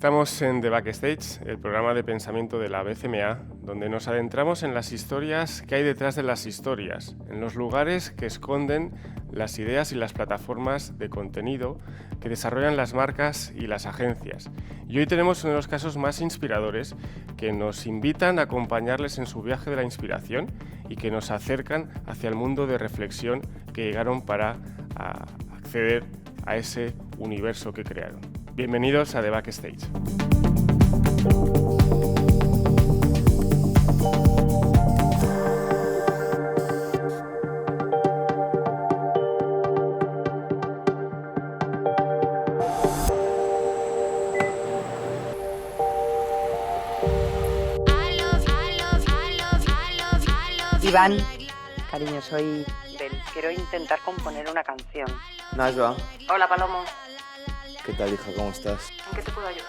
Estamos en The Backstage, el programa de pensamiento de la BCMA, donde nos adentramos en las historias que hay detrás de las historias, en los lugares que esconden las ideas y las plataformas de contenido que desarrollan las marcas y las agencias. Y hoy tenemos uno de los casos más inspiradores que nos invitan a acompañarles en su viaje de la inspiración y que nos acercan hacia el mundo de reflexión que llegaron para acceder a ese universo que crearon. Bienvenidos a The Backstage. Iván, cariño, soy Bel. Quiero intentar componer una canción. Najwa. Hola, Palomo. ¿Qué tal, hija? ¿Cómo estás? ¿En qué te puedo ayudar?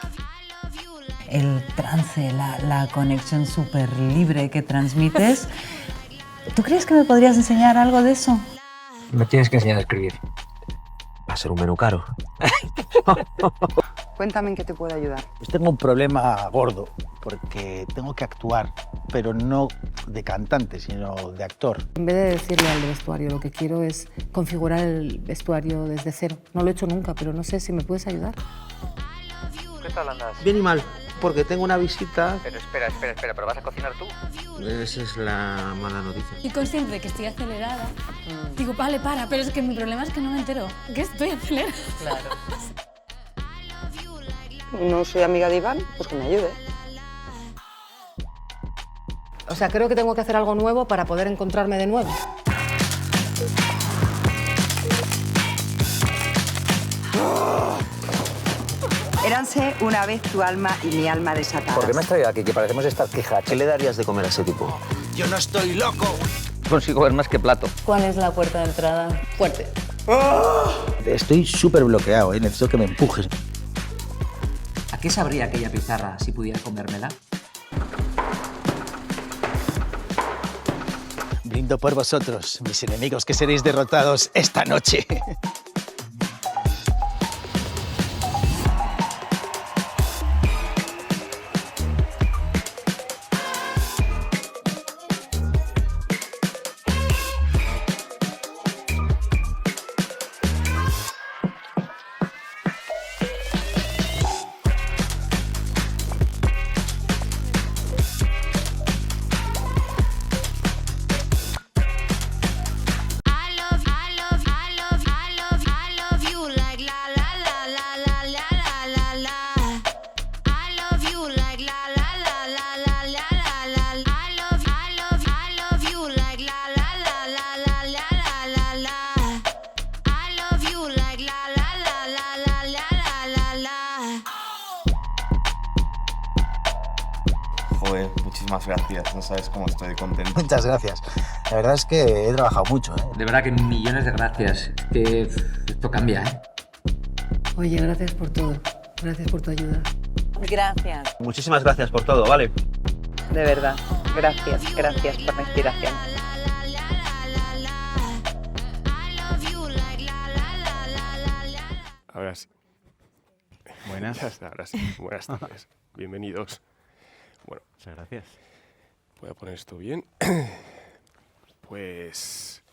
El trance, la conexión súper libre que transmites. ¿Tú crees que me podrías enseñar algo de eso? Me tienes que enseñar a escribir. Va a ser un menú caro. Cuéntame en qué te puedo ayudar. Pues tengo un problema gordo, porque tengo que actuar, pero no de cantante, sino de actor. En vez de decirle al de vestuario, lo que quiero es configurar el vestuario desde cero. No lo he hecho nunca, pero no sé si me puedes ayudar. ¿Qué tal andas? Bien y mal, porque tengo una visita. Pero espera, ¿pero vas a cocinar tú? Esa es la mala noticia. Estoy consciente de que estoy acelerada. Digo, vale, pero es que mi problema es que no me entero. Que estoy acelerada. Claro. No soy amiga de Iván, pues que me ayude. O sea, creo que tengo que hacer algo nuevo para poder encontrarme de nuevo. Érase una vez tu alma y mi alma desatadas. ¿Por qué me has traído aquí? Que parecemos estar quejas. ¿Qué le darías de comer a ese tipo? ¡Yo no estoy loco! Consigo ver más que plato. ¿Cuál es la puerta de entrada? Fuerte. Estoy súper bloqueado, necesito que me empujes. ¿A qué sabría aquella pizarra si pudiera comérmela? Brindo por vosotros, mis enemigos, que seréis derrotados esta noche. Joder, muchísimas gracias. No sabes cómo estoy de contento. Muchas gracias. La verdad es que he trabajado mucho, ¿eh? De verdad que millones de gracias. Que esto cambia, ¿eh? Oye, gracias por todo. Gracias por tu ayuda. Gracias. Muchísimas gracias por todo, ¿vale? De verdad. Gracias por la inspiración. Ahora sí. Buenas. Ya está, ahora sí. Buenas tardes. Bienvenidos. Bueno, Muchas gracias. voy a poner esto bien. Pues...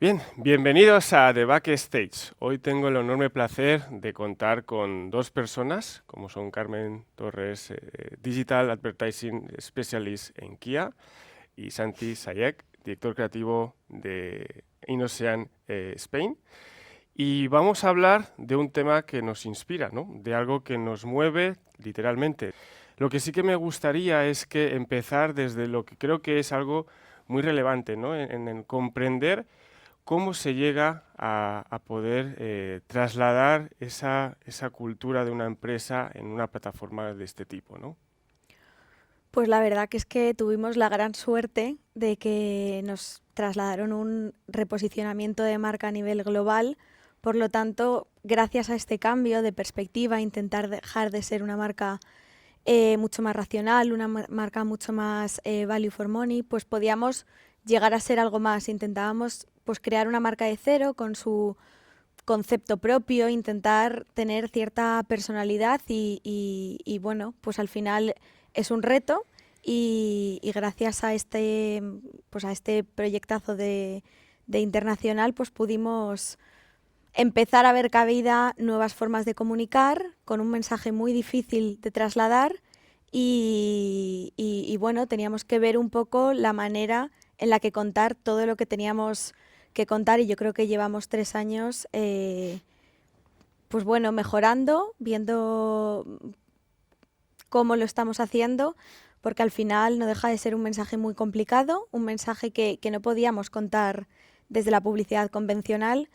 Bien, bienvenidos a The Backstage. Hoy tengo el enorme placer de contar con dos personas, como son Carmen Torres, Digital Advertising Specialist en Kia, y Santi Sayek, director creativo de Inocean Spain. Y vamos a hablar de un tema que nos inspira, ¿no? De algo que nos mueve literalmente. Lo que sí que me gustaría es que empezar desde lo que creo que es algo muy relevante, ¿no? En comprender cómo se llega a poder trasladar esa cultura de una empresa en una plataforma de este tipo, ¿no? Pues la verdad que es que tuvimos la gran suerte de que nos trasladaron un reposicionamiento de marca a nivel global. Por lo tanto, gracias a este cambio de perspectiva, intentar dejar de ser una marca mucho más racional, una marca mucho más value for money, pues podíamos llegar a ser algo más. Intentábamos pues crear una marca de cero con concepto propio, intentar tener cierta personalidad y bueno, pues al final es un reto y gracias a este proyectazo de internacional pues pudimos empezar a ver cabida nuevas formas de comunicar con un mensaje muy difícil de trasladar y bueno, teníamos que ver un poco la manera en la que contar todo lo que teníamos que contar y yo creo que llevamos 3 años pues bueno, mejorando, viendo cómo lo estamos haciendo, porque al final no deja de ser un mensaje muy complicado, un mensaje que no podíamos contar desde la publicidad convencional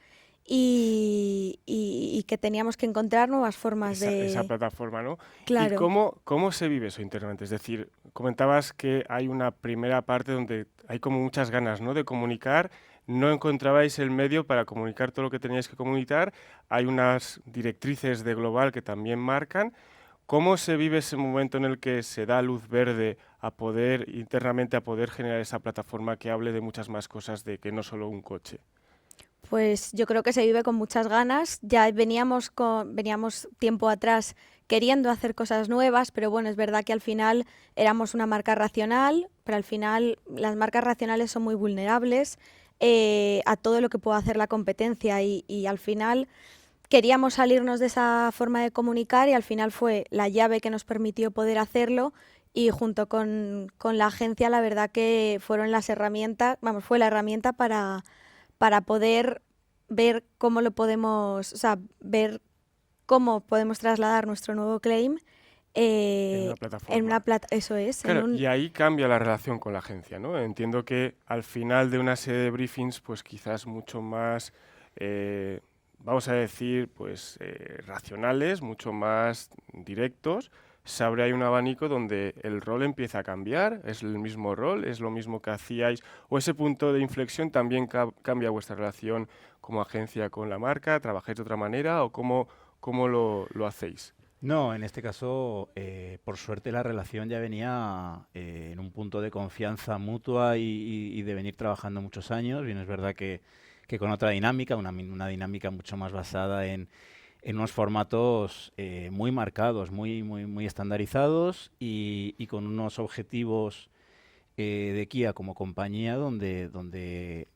y que teníamos que encontrar nuevas formas Esa plataforma, ¿no? Claro. ¿Y cómo se vive eso internamente? Es decir, comentabas que hay una primera parte donde hay como muchas ganas, ¿no?, de comunicar, no encontrabais el medio para comunicar todo lo que teníais que comunicar, hay unas directrices de Global que también marcan. ¿Cómo se vive ese momento en el que se da luz verde a poder internamente generar esa plataforma que hable de muchas más cosas de que no solo un coche? Pues yo creo que se vive con muchas ganas. Ya veníamos tiempo atrás queriendo hacer cosas nuevas, pero bueno, es verdad que al final éramos una marca racional, pero al final las marcas racionales son muy vulnerables a todo lo que pueda hacer la competencia y al final queríamos salirnos de esa forma de comunicar y al final fue la llave que nos permitió poder hacerlo y junto con la agencia la verdad que fueron las herramientas, fue la herramienta para poder ver cómo lo podemos, ver cómo podemos trasladar nuestro nuevo claim en una plataforma. Eso es. Claro, y ahí cambia la relación con la agencia, ¿no? Entiendo que al final de una serie de briefings, pues quizás mucho más, vamos a decir, pues racionales, mucho más directos, se abre ahí un abanico donde el rol empieza a cambiar, es el mismo rol, es lo mismo que hacíais, o ese punto de inflexión también cambia vuestra relación como agencia con la marca, ¿trabajáis de otra manera o cómo lo hacéis? No, en este caso, por suerte la relación ya venía en un punto de confianza mutua y de venir trabajando muchos años. Bien, es verdad que con otra dinámica, una dinámica mucho más basada en unos formatos muy marcados, muy estandarizados y con unos objetivos de Kia como compañía donde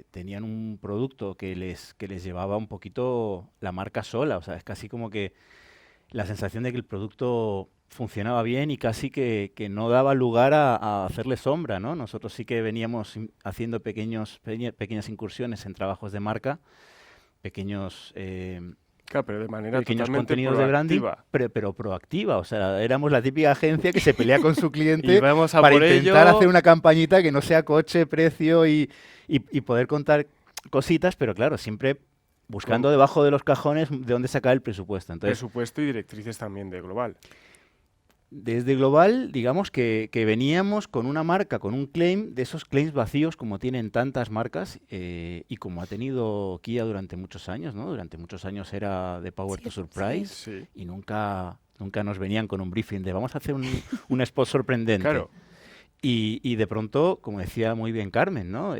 tenían un producto que les llevaba un poquito la marca sola. O sea, es casi como que la sensación de que el producto funcionaba bien y casi que no daba lugar a hacerle sombra, ¿no? Nosotros sí que veníamos haciendo pequeñas incursiones en trabajos de marca, pequeños Claro, pero de manera pequeños totalmente contenidos de branding, pero proactiva. O sea, éramos la típica agencia que se pelea con su cliente para intentar hacer una campañita que no sea coche, precio y poder contar cositas, pero claro, siempre buscando debajo de los cajones de dónde sacar el presupuesto. Entonces, presupuesto y directrices también de Global. Desde Global, digamos que veníamos con una marca, con un claim, de esos claims vacíos como tienen tantas marcas y como ha tenido Kia durante muchos años, ¿no? Durante muchos años era de Power to Surprise y nunca nos venían con un briefing de vamos a hacer un spot sorprendente. Claro. Y de pronto, como decía muy bien Carmen, ¿no?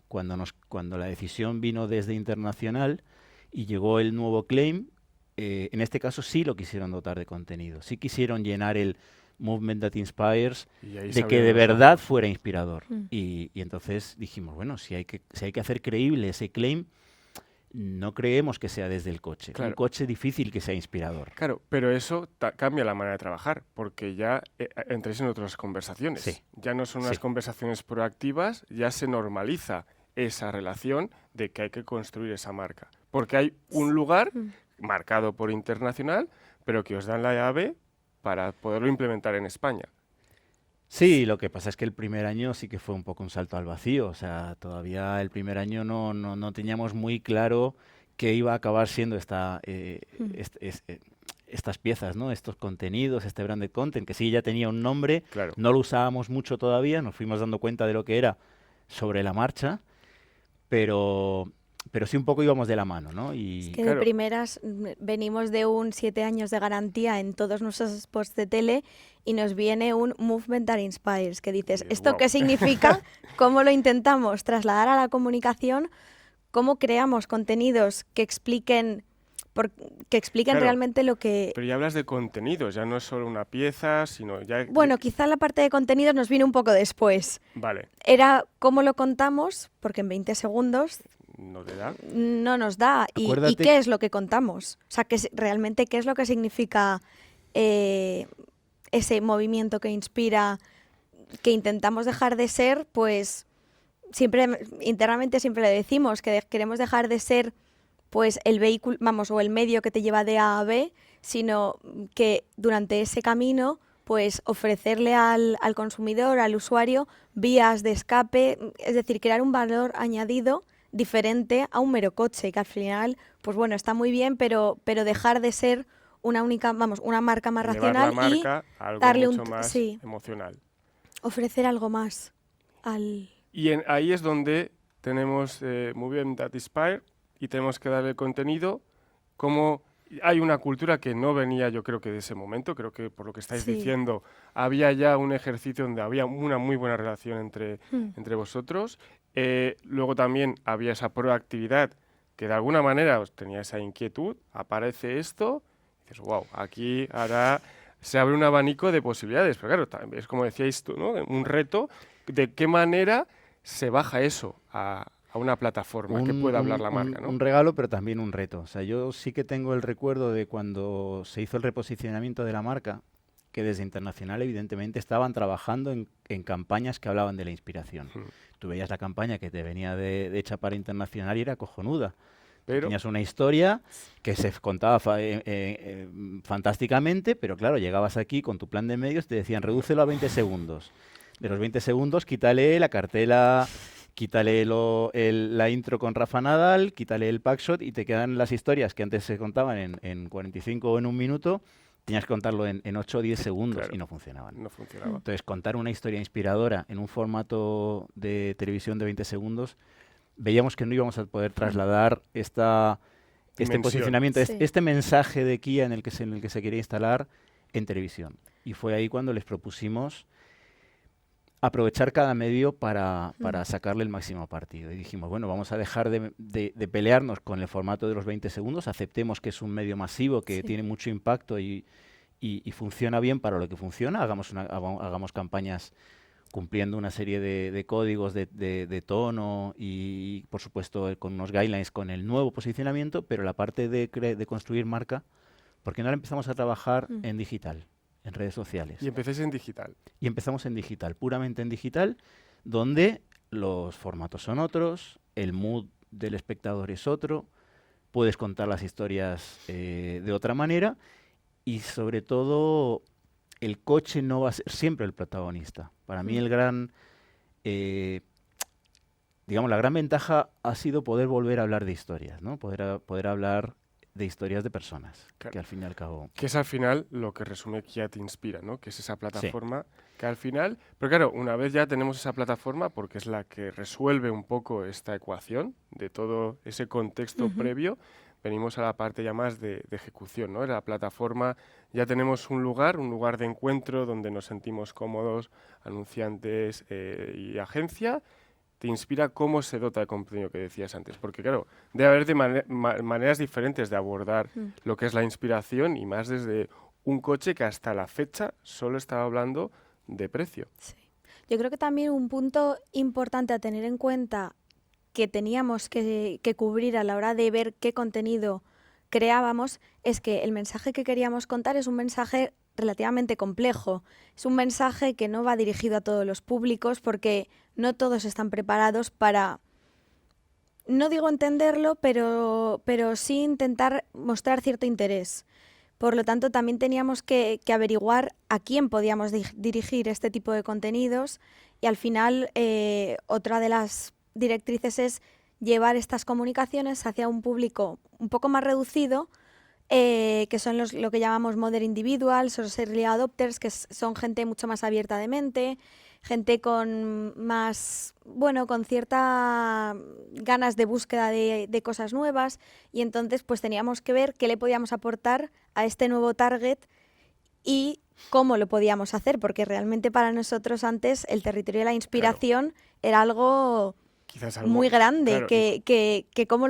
Cuando la decisión vino desde Internacional y llegó el nuevo claim, en este caso sí lo quisieron dotar de contenido, sí quisieron llenar el Movement That Inspires de que de verdad fuera inspirador. Y entonces dijimos, bueno, si hay que hacer creíble ese claim, no creemos que sea desde el coche. Claro. Un coche difícil que sea inspirador. Claro, pero eso cambia la manera de trabajar, porque ya entréis en otras conversaciones. Sí. Ya no son unas conversaciones proactivas, ya se normaliza esa relación de que hay que construir esa marca. Porque hay un lugar marcado por Internacional, pero que os dan la llave para poderlo implementar en España. Sí, lo que pasa es que el primer año sí que fue un poco un salto al vacío. O sea, todavía el primer año no teníamos muy claro qué iba a acabar siendo estas piezas, ¿no? Estos contenidos, este branded content, que sí ya tenía un nombre, claro. No lo usábamos mucho todavía, nos fuimos dando cuenta de lo que era sobre la marcha, pero sí un poco íbamos de la mano, ¿no? Y es que de primeras venimos de un 7 años de garantía en todos nuestros spots de tele y nos viene un Movement That Inspires, que dices, ¿esto qué significa? ¿Cómo lo intentamos trasladar a la comunicación cómo creamos contenidos que expliquen Claro, realmente lo que... pero ya hablas de contenidos, ya no es solo una pieza, sino ya... Bueno, quizá la parte de contenidos nos viene un poco después. Vale, Era cómo lo contamos, porque en 20 segundos no te da. no nos da. ¿Y Acuérdate- qué es lo que contamos? O sea, realmente qué es lo que significa ese movimiento que inspira, que intentamos dejar de ser, pues internamente siempre le decimos que queremos dejar de ser pues el vehículo, vamos, o el medio que te lleva de A a B, sino que durante ese camino pues ofrecerle al consumidor, al usuario, vías de escape, es decir, crear un valor añadido diferente a un mero coche, que al final, pues bueno, está muy bien, pero dejar de ser una única, vamos, una marca más Llevar la racional y marca a algo darle mucho más sí, emocional. ofrecer algo más al... Y ahí es donde tenemos Movie That Inspire y tenemos que darle contenido. Como hay una cultura que no venía, yo creo que de ese momento, creo que por lo que estáis Sí. diciendo, había ya un ejercicio donde había una muy buena relación entre vosotros. Luego también había esa proactividad que de alguna manera os tenía esa inquietud, aparece esto, y dices, wow, aquí ahora se abre un abanico de posibilidades. Pero claro, también es como decíais tú, ¿no? Un reto, ¿de qué manera se baja eso a una plataforma que pueda hablar la marca, ¿no? Un regalo, pero también un reto. O sea, yo sí que tengo el recuerdo de cuando se hizo el reposicionamiento de la marca, que desde Internacional evidentemente estaban trabajando en campañas que hablaban de la inspiración. Tú veías la campaña que te venía hecha para Internacional y era cojonuda. Pero Tenías una historia que se contaba fantásticamente, pero claro, llegabas aquí con tu plan de medios y te decían, redúcelo a 20 segundos. De los 20 segundos, quítale la cartela, quítale la intro con Rafa Nadal, quítale el packshot y te quedan las historias que antes se contaban en 45 o en un minuto, tenías que contarlo en 8 o 10 segundos Claro, y no funcionaban. no funcionaba. Entonces, contar una historia inspiradora en un formato de televisión de 20 segundos, veíamos que no íbamos a poder trasladar este Dimensión. posicionamiento, Sí. este mensaje de Kia en el que se quería instalar en televisión. Y fue ahí cuando les propusimos aprovechar cada medio para sacarle el máximo partido. Y dijimos, bueno, vamos a dejar de pelearnos con el formato de los 20 segundos, aceptemos que es un medio masivo, que Sí. tiene mucho impacto y funciona bien para lo que funciona, hagamos campañas cumpliendo una serie de códigos de tono y, por supuesto, con unos guidelines con el nuevo posicionamiento, pero la parte de construir marca, ¿por qué no la empezamos a trabajar en digital, en redes sociales? Y empecéis en digital. Y empezamos en digital, puramente en digital, donde los formatos son otros, el mood del espectador es otro, puedes contar las historias de otra manera y sobre todo el coche no va a ser siempre el protagonista. Para mí el gran, digamos, la gran ventaja ha sido poder volver a hablar de historias, ¿no? Poder hablar de historias de personas, Claro. que al fin y al cabo... Que es al final lo que resume Kia Te Inspira, ¿no? Que es esa plataforma que al final... Pero claro, una vez ya tenemos esa plataforma, porque es la que resuelve un poco esta ecuación de todo ese contexto previo, venimos a la parte ya más de ejecución, ¿no? En la plataforma ya tenemos un lugar de encuentro donde nos sentimos cómodos, anunciantes y agencia. Te inspira cómo se dota de contenido que decías antes, porque claro, debe haber maneras diferentes de abordar lo que es la inspiración y más desde un coche que hasta la fecha solo estaba hablando de precio. Sí. Yo creo que también un punto importante a tener en cuenta que teníamos que cubrir a la hora de ver qué contenido creábamos es que el mensaje que queríamos contar es un mensaje relativamente complejo. Es un mensaje que no va dirigido a todos los públicos porque no todos están preparados para, no digo entenderlo, pero sí intentar mostrar cierto interés. Por lo tanto, también teníamos que averiguar a quién podíamos dirigir este tipo de contenidos y al final otra de las directrices es llevar estas comunicaciones hacia un público un poco más reducido, que son lo que llamamos modern individuals o early adopters, que son gente mucho más abierta de mente, gente con más, bueno, con cierta ganas de búsqueda de cosas nuevas, y entonces pues teníamos que ver qué le podíamos aportar a este nuevo target y cómo lo podíamos hacer, porque realmente para nosotros antes el territorio de la inspiración era algo Quizás algo, muy grande, claro, que cómo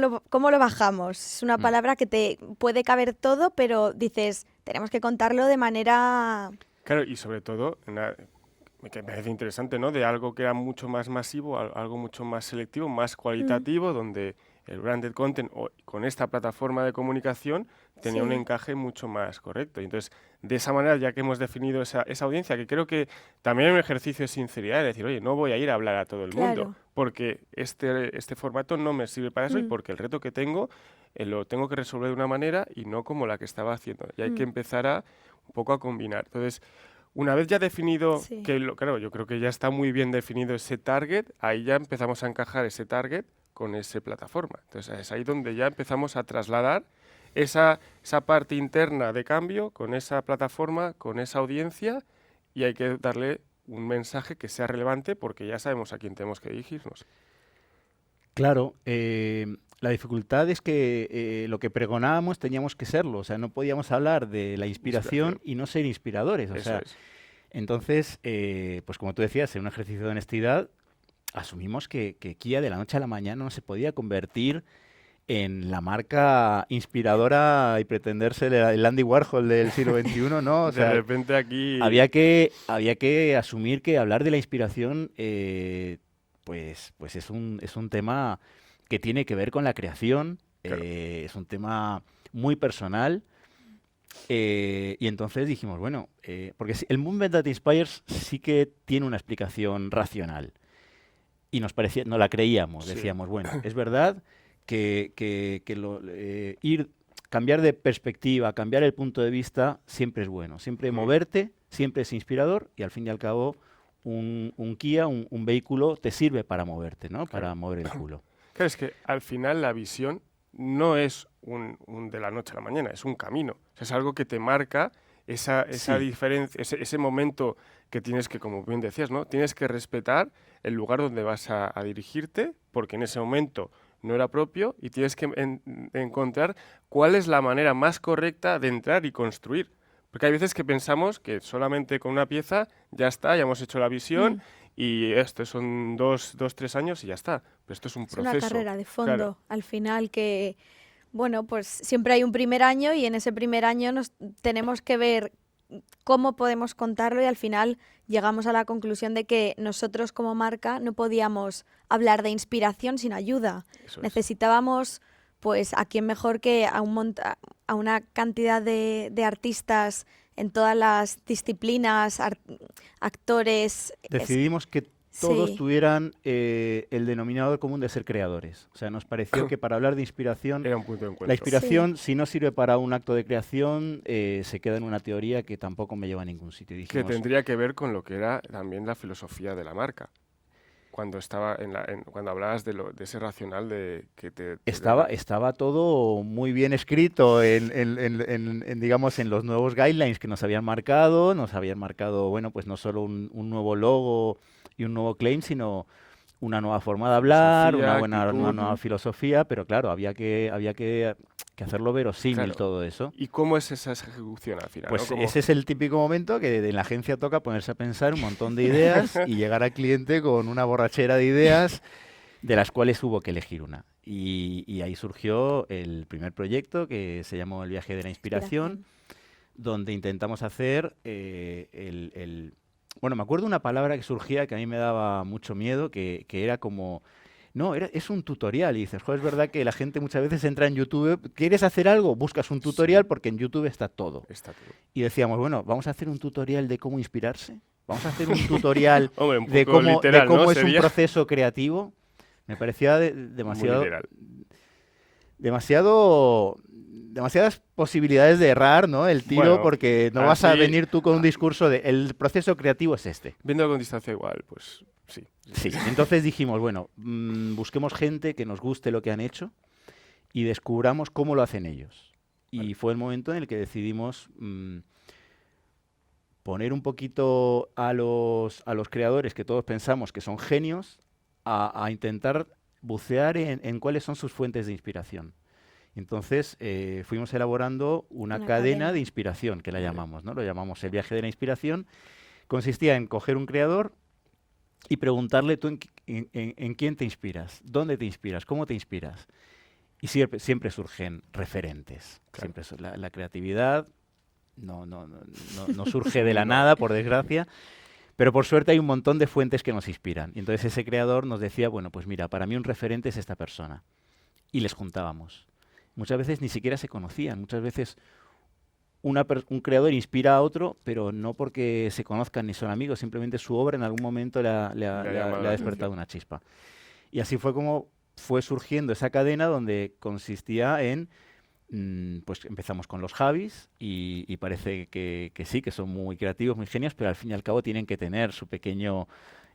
lo bajamos. Es una palabra que te puede caber todo, pero dices, tenemos que contarlo de manera... claro, y sobre todo, que me parece interesante, ¿no? De algo que era mucho más masivo, algo mucho más selectivo, más cualitativo, donde el branded content con esta plataforma de comunicación tenía un encaje mucho más correcto. Y entonces, de esa manera, ya que hemos definido esa audiencia, que creo que también es un ejercicio de sinceridad, de decir, oye, no voy a ir a hablar a todo el mundo, porque este formato no me sirve para eso y porque el reto que tengo lo tengo que resolver de una manera y no como la que estaba haciendo. Y hay que empezar un poco a combinar. Entonces, una vez ya definido, claro, yo creo que ya está muy bien definido ese target, ahí ya empezamos a encajar ese target con esa plataforma. Entonces es ahí donde ya empezamos a trasladar esa parte interna de cambio con esa plataforma, con esa audiencia, y hay que darle un mensaje que sea relevante porque ya sabemos a quién tenemos que dirigirnos. Claro, la dificultad es que lo que pregonábamos teníamos que serlo, o sea, no podíamos hablar de la inspiración y no ser inspiradores. Entonces, pues como tú decías, en un ejercicio de honestidad, asumimos que Kia de la noche a la mañana no se podía convertir en la marca inspiradora y pretenderse el Andy Warhol del siglo XXI, ¿no? O sea, de repente aquí... había que asumir que hablar de la inspiración, pues es un tema que tiene que ver con la creación, es un tema muy personal. Y entonces dijimos, bueno, porque el Movement That Inspires sí que tiene una explicación racional. Y nos parecía, no la creíamos, decíamos, bueno, es verdad que cambiar de perspectiva, cambiar el punto de vista, siempre es bueno. Siempre moverte, siempre es inspirador y al fin y al cabo un Kia, un vehículo, te sirve para moverte, ¿no? Para mover el culo. Claro, es que al final la visión no es un de la noche a la mañana, es un camino. O sea, es algo que te marca esa diferencia, ese momento que tienes que, como bien decías, ¿no? Tienes que respetar el lugar donde vas a dirigirte, porque en ese momento no era propio, y tienes que encontrar cuál es la manera más correcta de entrar y construir. Porque hay veces que pensamos que solamente con una pieza ya está, ya hemos hecho la visión y esto son 2-3 años y ya está. Pero esto es un proceso. Es una carrera de fondo, al final, que, bueno, pues siempre hay un primer año y en ese primer año tenemos que ver cómo podemos contarlo y al final llegamos a la conclusión de que nosotros como marca no podíamos hablar de inspiración sin ayuda. Necesitábamos, pues, a quién mejor que a una cantidad de artistas en todas las disciplinas, actores. Decidimos que todos tuvieran el denominador común de ser creadores. O sea, nos pareció que para hablar de inspiración, era un punto de encuentro. La inspiración, si no sirve para un acto de creación, se queda en una teoría que tampoco me lleva a ningún sitio. Dijimos, que tendría que ver con lo que era también la filosofía de la marca. Cuando cuando hablabas de ese racional de que estaba todo muy bien escrito digamos, en los nuevos guidelines que nos habían marcado, bueno, pues no solo un nuevo logo y un nuevo claim, sino una nueva forma de hablar, una nueva filosofía, pero claro, había que hacerlo verosímil todo eso. ¿Y cómo es esa ejecución al final? Pues ese es el típico momento que en la agencia toca ponerse a pensar un montón de ideas y llegar al cliente con una borrachera de ideas de las cuales hubo que elegir una. Y ahí surgió el primer proyecto que se llamó El Viaje de la Inspiración, donde intentamos hacer bueno, me acuerdo una palabra que surgía que a mí me daba mucho miedo, que era como... No, es un tutorial. Y dices, joder, es verdad que la gente muchas veces entra en YouTube, ¿quieres hacer algo? Buscas un tutorial porque en YouTube está todo. Y decíamos, bueno, vamos a hacer un tutorial de cómo inspirarse. Vamos a hacer un tutorial de cómo es un proceso creativo. Me parecía demasiadas posibilidades de errar, ¿no? El tiro, porque no vas a venir tú con un discurso de el proceso creativo es este. Viendo con distancia igual, pues sí. Sí, entonces dijimos, bueno, busquemos gente que nos guste lo que han hecho y descubramos cómo lo hacen ellos. Y fue el momento en el que decidimos poner un poquito a los creadores que todos pensamos que son genios a intentar bucear en cuáles son sus fuentes de inspiración. Entonces fuimos elaborando una cadena de inspiración, que la llamamos, ¿no? Lo llamamos El Viaje de la Inspiración. Consistía en coger un creador y preguntarle tú en quién te inspiras, dónde te inspiras, cómo te inspiras. Y siempre surgen referentes. Claro. Siempre la creatividad no surge de la nada, por desgracia, pero por suerte hay un montón de fuentes que nos inspiran. Y entonces ese creador nos decía, bueno, pues mira, para mí un referente es esta persona. Y les juntábamos. Muchas veces ni siquiera se conocían, muchas veces un creador inspira a otro, pero no porque se conozcan ni son amigos, simplemente su obra en algún momento le ha despertado una chispa. Y así fue como fue surgiendo esa cadena donde consistía en, pues empezamos con los Javis y parece que sí, que son muy creativos, muy genios, pero al fin y al cabo tienen que tener su pequeño,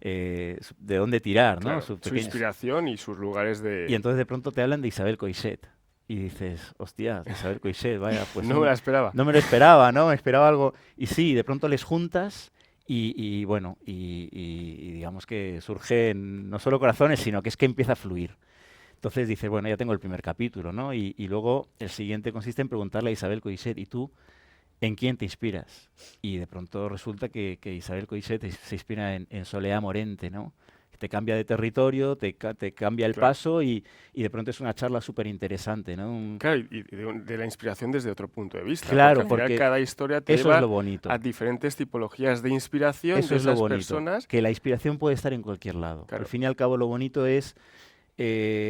de dónde tirar, ¿no? Claro, su inspiración y sus lugares de... Y entonces de pronto te hablan de Isabel Coixet. Y dices, hostia, Isabel Coixet, vaya, pues... No me la esperaba. No me lo esperaba, ¿no? Me esperaba algo... Y sí, de pronto les juntas y bueno, y digamos que surgen no solo corazones, sino que es que empieza a fluir. Entonces dices, bueno, ya tengo el primer capítulo, ¿no? Y luego el siguiente consiste en preguntarle a Isabel Coixet, ¿y tú en quién te inspiras? Y de pronto resulta que Isabel Coixet se inspira en Soleá Morente, ¿no? Te cambia de territorio, te cambia el paso y de pronto es una charla súper interesante, ¿no? Claro, y de la inspiración desde otro punto de vista. Claro, porque al final cada historia te eso lleva es lo bonito. a diferentes tipologías de inspiración Eso de es lo esas bonito, personas. que la inspiración puede estar en cualquier lado. Claro. Al fin y al cabo lo bonito es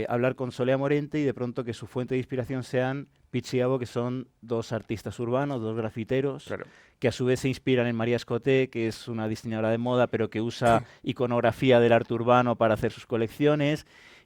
hablar con Soleá Morente y de pronto que su fuente de inspiración sean Pichi y Abo, que son dos artistas urbanos, dos grafiteros, Claro. que a su vez se inspiran en María Escoté, que es una diseñadora de moda, pero que usa iconografía del arte urbano para hacer sus colecciones.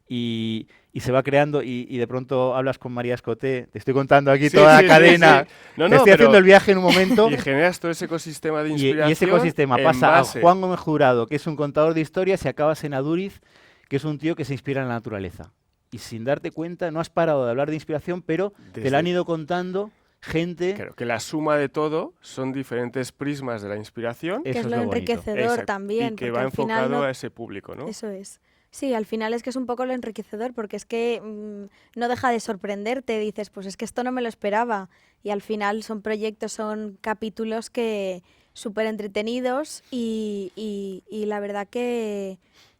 Y se va creando y de pronto hablas con María Escoté, te estoy contando aquí toda la cadena, sí. No, te estoy pero haciendo el viaje en un momento. Y generas todo ese ecosistema de Y inspiración. ese ecosistema en pasa base- a Juan Gómez Jurado, que es un contador de historias, y acabas en Aduriz, que es un tío que se inspira en la naturaleza. Y sin darte cuenta, no has parado de hablar de inspiración, pero te la han ido contando gente... Claro, que la suma de todo son diferentes prismas de la inspiración. Que es lo bonito. enriquecedor Exacto, también. y que porque va al final enfocado no- a ese público, ¿no? Eso es. Sí, al final es que es un poco lo enriquecedor, porque es que no deja de sorprenderte. Dices, pues es que esto no me lo esperaba. Y al final son proyectos, son capítulos que súper entretenidos y la verdad que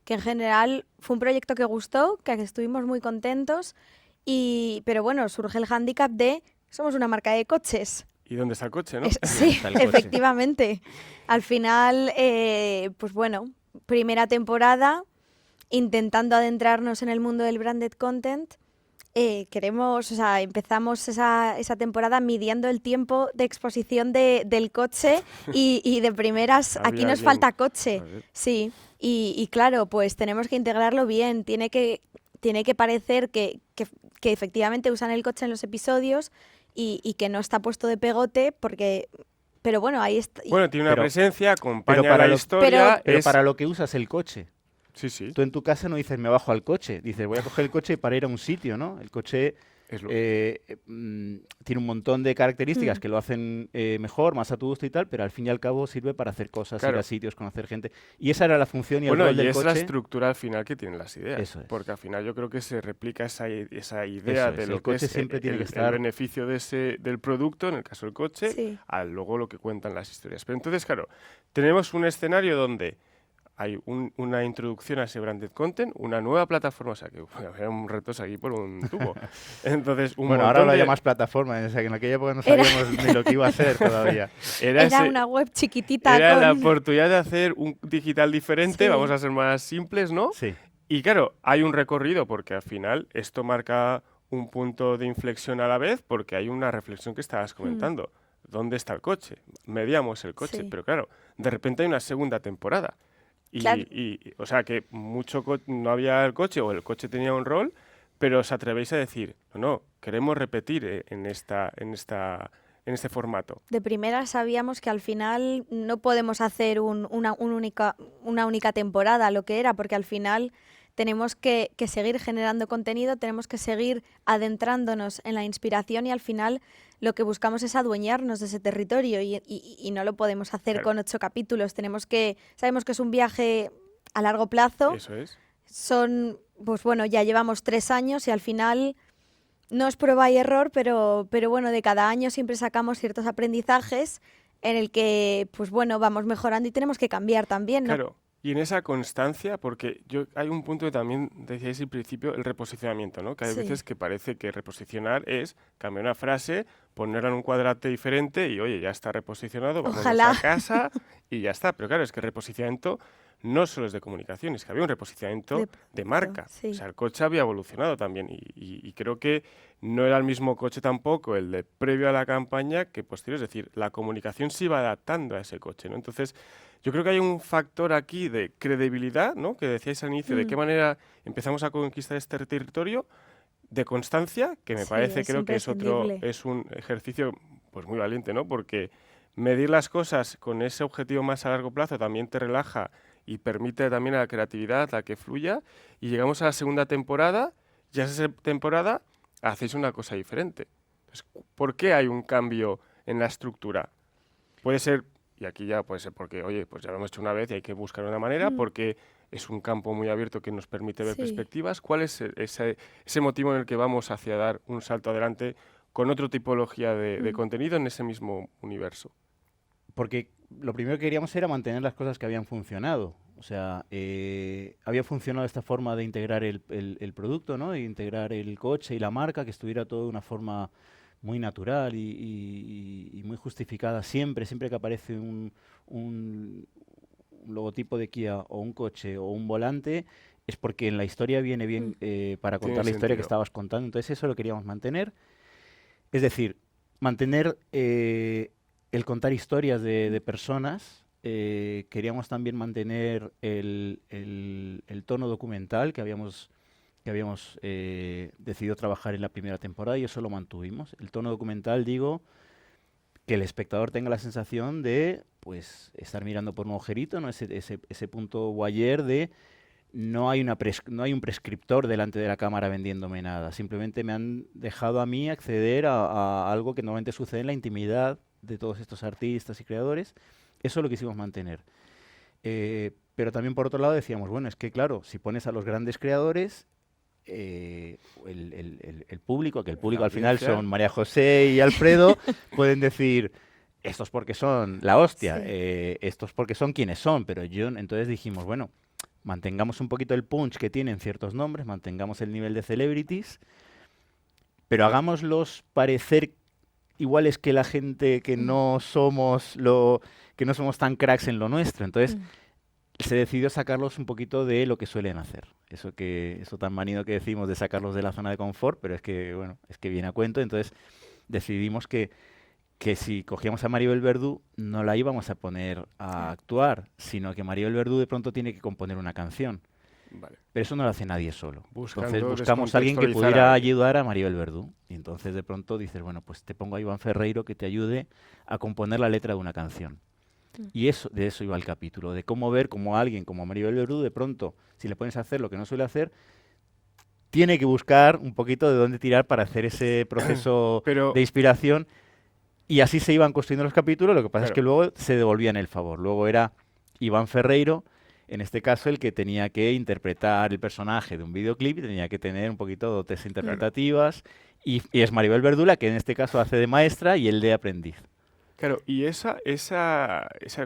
en general fue un proyecto que gustó, que estuvimos muy contentos. Pero bueno, surge el hándicap de somos una marca de coches. ¿Y dónde está el coche, no? Sí, está el coche. efectivamente. Al final, pues bueno, primera temporada, intentando adentrarnos en el mundo del branded content. Empezamos esa temporada midiendo el tiempo de exposición del coche y de primeras, aquí Habría nos alguien- falta coche. A ver. Sí, y claro, pues tenemos que integrarlo bien, tiene que parecer que efectivamente usan el coche en los episodios y que no está puesto de pegote pero bueno, ahí está. Bueno, tiene una Pero- presencia, acompaña pero para la lo- historia. Pero es- para lo que usas el coche. Sí, sí. Tú en tu casa no dices, me bajo al coche. Dices, voy a coger el coche para ir a un sitio, ¿no? El coche Es lo- tiene un montón de características que lo hacen mejor, más a tu gusto y tal, pero al fin y al cabo sirve para hacer cosas, ir Claro. a sitios, conocer gente. Y esa era la función y el Bueno, rol y del es la coche. estructura al final que tienen las ideas. Eso es. Porque al final yo creo que se replica esa idea Eso de es, lo el que coche es siempre tiene el, que estar- el beneficio del producto, en el caso del coche, Sí. a luego lo que cuentan las historias. Pero entonces, claro, tenemos un escenario donde hay una introducción a ese branded content, una nueva plataforma, o sea, que eran un retos aquí por un tubo. Entonces, Bueno, ahora lo llamas plataforma, o sea, que en aquella época no sabíamos ni lo que iba a hacer todavía. Era una web chiquitita era la con... oportunidad de hacer un digital diferente, Sí. vamos a ser más simples, ¿no? Sí. Y claro, hay un recorrido porque al final esto marca un punto de inflexión a la vez porque hay una reflexión que estabas comentando. ¿Dónde está el coche? Medíamos el coche, Sí. pero claro, de repente hay una segunda temporada. Y, Claro. o sea que no había el coche o el coche tenía un rol, pero os atrevéis a decir, no, queremos repetir en este formato. De primera sabíamos que al final no podemos hacer una única temporada, lo que era, porque al final tenemos que seguir generando contenido, tenemos que seguir adentrándonos en la inspiración y al final lo que buscamos es adueñarnos de ese territorio y no lo podemos hacer Claro. con 8 capítulos. Sabemos que es un viaje a largo plazo. Eso es. Pues bueno, ya llevamos 3 años y al final no es prueba y error, pero bueno, de cada año siempre sacamos ciertos aprendizajes en el que, pues bueno, vamos mejorando y tenemos que cambiar también, ¿no? Claro. Y en esa constancia, porque hay un punto que también decíais al principio, el reposicionamiento, ¿no? Que hay Sí. veces que parece que reposicionar es cambiar una frase, ponerla en un cuadrante diferente y, oye, ya está reposicionado, vámonos Ojalá. a casa y ya está. Pero claro, es que el reposicionamiento no solo es de comunicación, es que había un reposicionamiento de marca. sí. O sea, el coche había evolucionado también y creo que no era el mismo coche tampoco el de previo a la campaña que posterior. Es decir, la comunicación se iba adaptando a ese coche, ¿no? Entonces, yo creo que hay un factor aquí de credibilidad, ¿no? Que decíais al inicio, de qué manera empezamos a conquistar este territorio, de constancia, que me Sí, parece, es creo que imprescindible. es un ejercicio pues muy valiente, ¿no? Porque medir las cosas con ese objetivo más a largo plazo también te relaja y permite también a la creatividad a que fluya. Y llegamos a la segunda temporada, ya esa temporada hacéis una cosa diferente. Entonces, ¿por qué hay un cambio en la estructura? Puede ser, y aquí ya puede ser porque, oye, pues ya lo hemos hecho una vez y hay que buscar una manera, porque es un campo muy abierto que nos permite ver Sí. perspectivas. ¿Cuál es ese motivo en el que vamos hacia dar un salto adelante con otra tipología de contenido en ese mismo universo? Porque lo primero que queríamos era mantener las cosas que habían funcionado. O sea, había funcionado esta forma de integrar el producto, ¿no? De integrar el coche y la marca, que estuviera todo de una forma muy natural y muy justificada siempre que aparece un logotipo de Kia o un coche o un volante, es porque en la historia viene bien para Tiene contar la historia que sentido. estabas contando. Entonces eso lo queríamos mantener. Es decir, mantener el contar historias de personas. Queríamos también mantener el tono documental que habíamos decidido trabajar en la primera temporada y eso lo mantuvimos. El tono documental, digo, que el espectador tenga la sensación de pues estar mirando por un agujerito, ¿no? Ese punto voyeur de no hay un prescriptor delante de la cámara vendiéndome nada. Simplemente me han dejado a mí acceder a algo que normalmente sucede en la intimidad de todos estos artistas y creadores. Eso lo quisimos mantener. Pero también por otro lado decíamos, bueno, es que claro, si pones a los grandes creadores, el público, que el público al final audiencia. son María José y Alfredo, pueden decir, estos porque son la hostia, Sí. estos porque son quienes son, pero entonces dijimos, bueno, mantengamos un poquito el punch que tienen ciertos nombres, mantengamos el nivel de celebrities, pero hagámoslos parecer iguales que la gente que no somos tan cracks en lo nuestro. Entonces se decidió sacarlos un poquito de lo que suelen hacer. Eso tan manido que decimos de sacarlos de la zona de confort, pero es que viene a cuento. Entonces decidimos que si cogíamos a Maribel Verdú no la íbamos a poner a actuar, sino que Maribel Verdú de pronto tiene que componer una canción. Vale. Pero eso no lo hace nadie solo. Buscando Entonces buscamos a alguien que descontextualizar pudiera a alguien. ayudar a Maribel Verdú. Y entonces de pronto dices, bueno, pues te pongo a Iván Ferreiro que te ayude a componer la letra de una canción. Y de eso iba el capítulo, de cómo ver cómo alguien como Maribel Verdú de pronto, si le pones a hacer lo que no suele hacer, tiene que buscar un poquito de dónde tirar para hacer ese proceso Pero- de inspiración. Y así se iban construyendo los capítulos, lo que pasa es que luego se devolvían el favor. Luego era Iván Ferreiro, en este caso, el que tenía que interpretar el personaje de un videoclip y tenía que tener un poquito dotes interpretativas. Y es Maribel Verdú la que en este caso hace de maestra y él de aprendiz. Claro, y esa